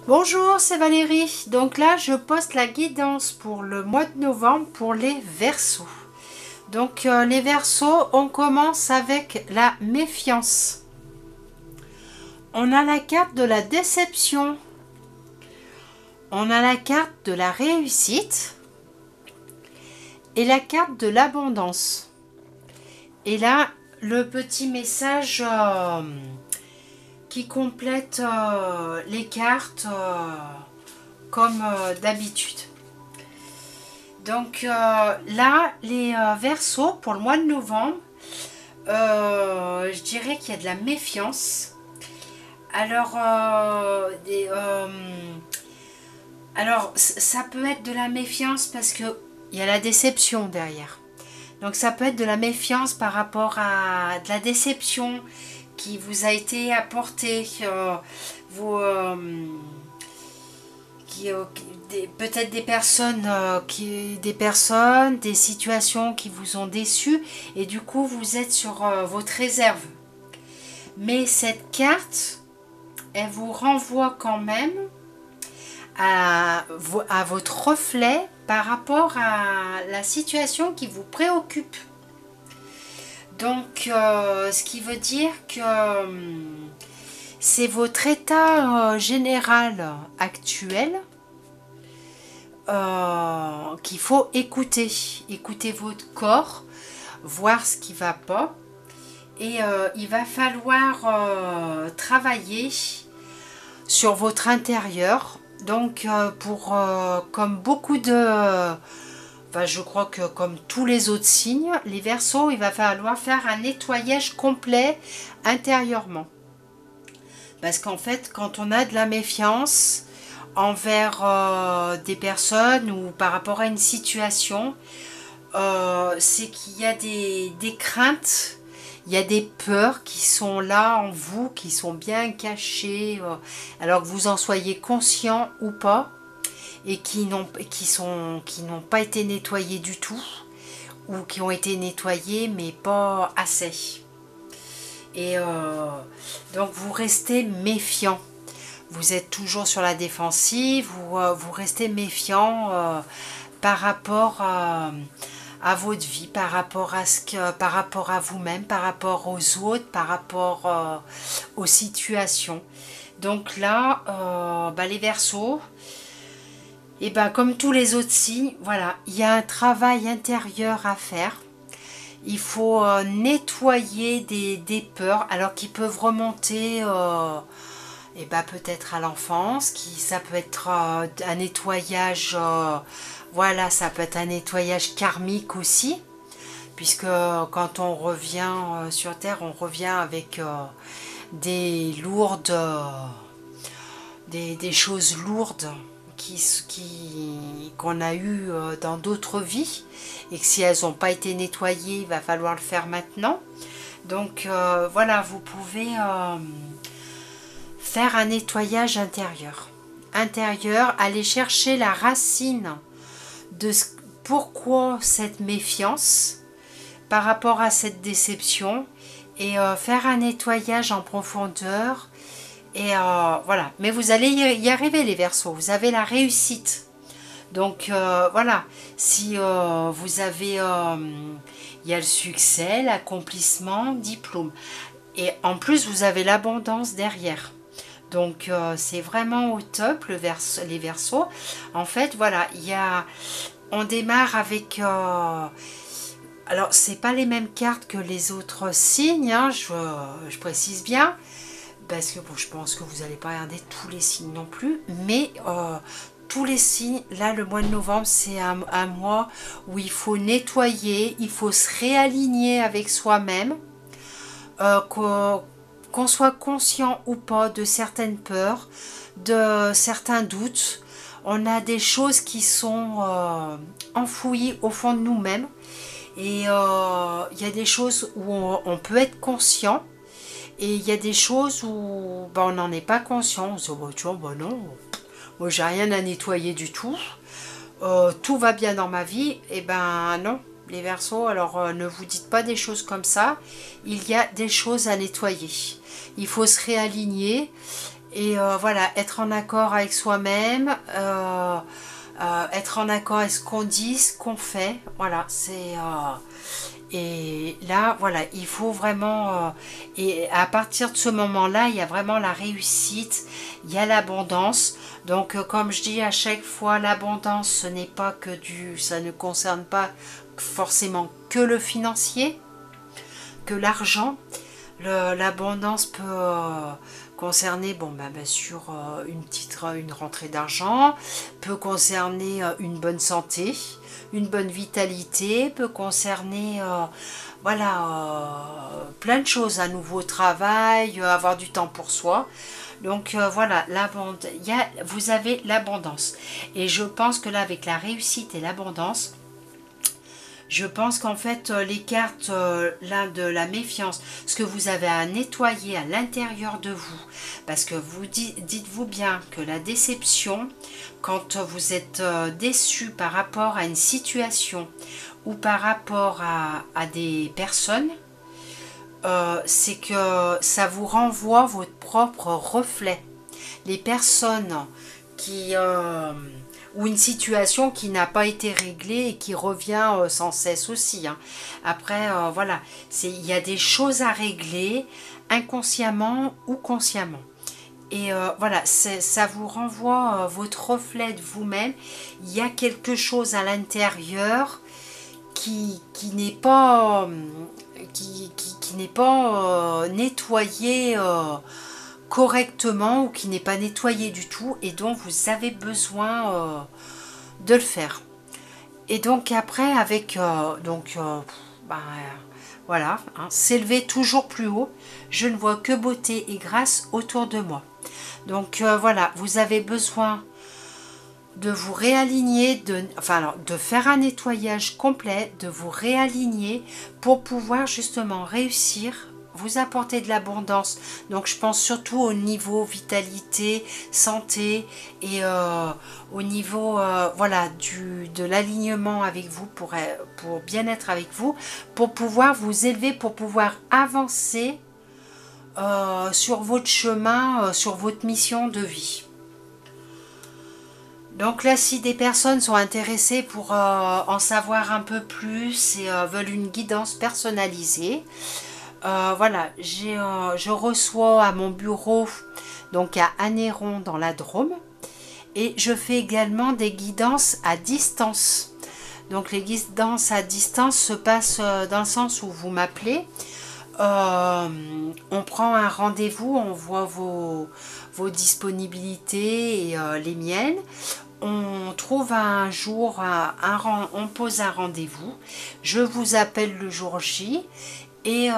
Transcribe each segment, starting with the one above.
Bonjour, c'est Valérie. Donc là, je poste la guidance pour le mois de novembre pour les Verseaux. Donc les Verseaux, on commence avec la méfiance. On a la carte de la déception. On a la carte de la réussite et la carte de l'abondance. Et là, le petit message qui complète les cartes comme d'habitude. Donc là, les Verseaux pour le mois de novembre, je dirais qu'il y a de la méfiance. Alors, ça peut être de la méfiance parce que il y a la déception derrière. Donc ça peut être de la méfiance par rapport à de la déception qui vous a été apportée, peut-être des personnes, des situations qui vous ont déçu et du coup vous êtes sur votre réserve. Mais cette carte, elle vous renvoie quand même à votre reflet par rapport à la situation qui vous préoccupe. Donc, ce qui veut dire que c'est votre état général actuel qu'il faut écouter. Écouter votre corps, voir ce qui ne va pas. Et il va falloir travailler sur votre intérieur. Donc, comme beaucoup de... je crois que comme tous les autres signes, les Verseaux, il va falloir faire un nettoyage complet intérieurement. Parce qu'en fait, quand on a de la méfiance envers des personnes ou par rapport à une situation, c'est qu'il y a des craintes, il y a des peurs qui sont là en vous, qui sont bien cachées, alors que vous en soyez conscient ou pas, et qui n'ont pas été nettoyées du tout, ou qui ont été nettoyées mais pas assez. Et donc vous restez méfiant. Vous êtes toujours sur la défensive, vous restez méfiant par rapport à votre vie, par rapport à vous-même, par rapport aux autres, par rapport aux situations. Donc là, les Verseaux, et comme tous les autres signes, voilà, il y a un travail intérieur à faire. Il faut nettoyer des peurs, alors qui peuvent remonter peut-être à l'enfance, ça peut être un nettoyage, voilà, ça peut être un nettoyage karmique aussi, puisque quand on revient sur Terre, on revient avec des lourdes, des choses lourdes qu'on a eues dans d'autres vies, et que si elles n'ont pas été nettoyées, il va falloir le faire maintenant. Donc voilà, vous pouvez faire un nettoyage intérieur. Aller chercher la racine de pourquoi cette méfiance par rapport à cette déception, et faire un nettoyage en profondeur. Et voilà, mais vous allez y arriver les Verseaux, vous avez la réussite. Donc voilà, si vous avez, il y a le succès, l'accomplissement, diplôme. Et en plus, vous avez l'abondance derrière. Donc c'est vraiment au top les Verseaux. En fait, voilà, on démarre avec... alors, c'est pas les mêmes cartes que les autres signes, hein, je précise bien. Parce que bon, je pense que vous n'allez pas regarder tous les signes non plus. Mais tous les signes, là, le mois de novembre, c'est un mois où il faut nettoyer, il faut se réaligner avec soi-même. Qu'on soit conscient ou pas de certaines peurs, de certains doutes. On a des choses qui sont enfouies au fond de nous-mêmes. Et il y a des choses où on peut être conscient. Et il y a des choses où on n'en est pas conscient. On se dit, tu vois, non, moi j'ai rien à nettoyer du tout. Tout va bien dans ma vie. Et non, les Verseaux, alors ne vous dites pas des choses comme ça. Il y a des choses à nettoyer. Il faut se réaligner Et voilà, être en accord avec soi-même, être en accord avec ce qu'on dit, ce qu'on fait. Voilà, c'est... et là, voilà, il faut vraiment... et à partir de ce moment-là, il y a vraiment la réussite, il y a l'abondance. Donc, comme je dis à chaque fois, l'abondance, ce n'est pas que du... ça ne concerne pas forcément que le financier, que l'argent. L'abondance peut concerner, bon, ben, bien sûr, une rentrée d'argent, peut concerner une bonne santé, une bonne vitalité, peut concerner voilà, plein de choses, un nouveau travail, avoir du temps pour soi. Donc voilà, vous avez l'abondance. Et je pense que là, avec la réussite et l'abondance, je pense qu'en fait, les cartes là, de la méfiance, ce que vous avez à nettoyer à l'intérieur de vous, parce que vous dites-vous bien que la déception, quand vous êtes déçu par rapport à une situation ou par rapport à des personnes, c'est que ça vous renvoie votre propre reflet. Les personnes qui... ou une situation qui n'a pas été réglée et qui revient sans cesse aussi. Hein. Après, voilà, il y a des choses à régler inconsciemment ou consciemment. Et voilà, ça vous renvoie votre reflet de vous-même. Il y a quelque chose à l'intérieur qui n'est pas, qui n'est pas nettoyé correctement ou qui n'est pas nettoyé du tout et dont vous avez besoin de le faire. Et donc après avec voilà, hein, s'élever toujours plus haut, je ne vois que beauté et grâce autour de moi. Donc voilà, vous avez besoin de vous réaligner, de faire un nettoyage complet, de vous réaligner pour pouvoir justement réussir, vous apporter de l'abondance. Donc je pense surtout au niveau vitalité, santé et au niveau voilà, de l'alignement avec vous pour bien être avec vous, pour pouvoir vous élever, pour pouvoir avancer sur votre chemin, sur votre mission de vie. Donc là, si des personnes sont intéressées pour en savoir un peu plus et veulent une guidance personnalisée, voilà, je reçois à mon bureau, donc à Anneyron dans la Drôme, et je fais également des guidances à distance. Donc les guidances à distance se passent dans le sens où vous m'appelez, on prend un rendez-vous, on voit vos disponibilités et les miennes. On trouve un jour, on pose un rendez-vous. Je vous appelle le jour J et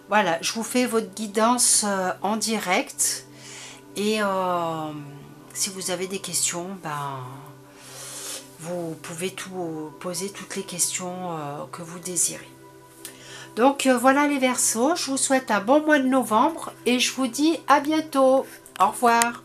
voilà, je vous fais votre guidance en direct. Et si vous avez des questions, ben, vous pouvez poser toutes les questions que vous désirez. Donc voilà les Verseaux, je vous souhaite un bon mois de novembre et je vous dis à bientôt. Au revoir.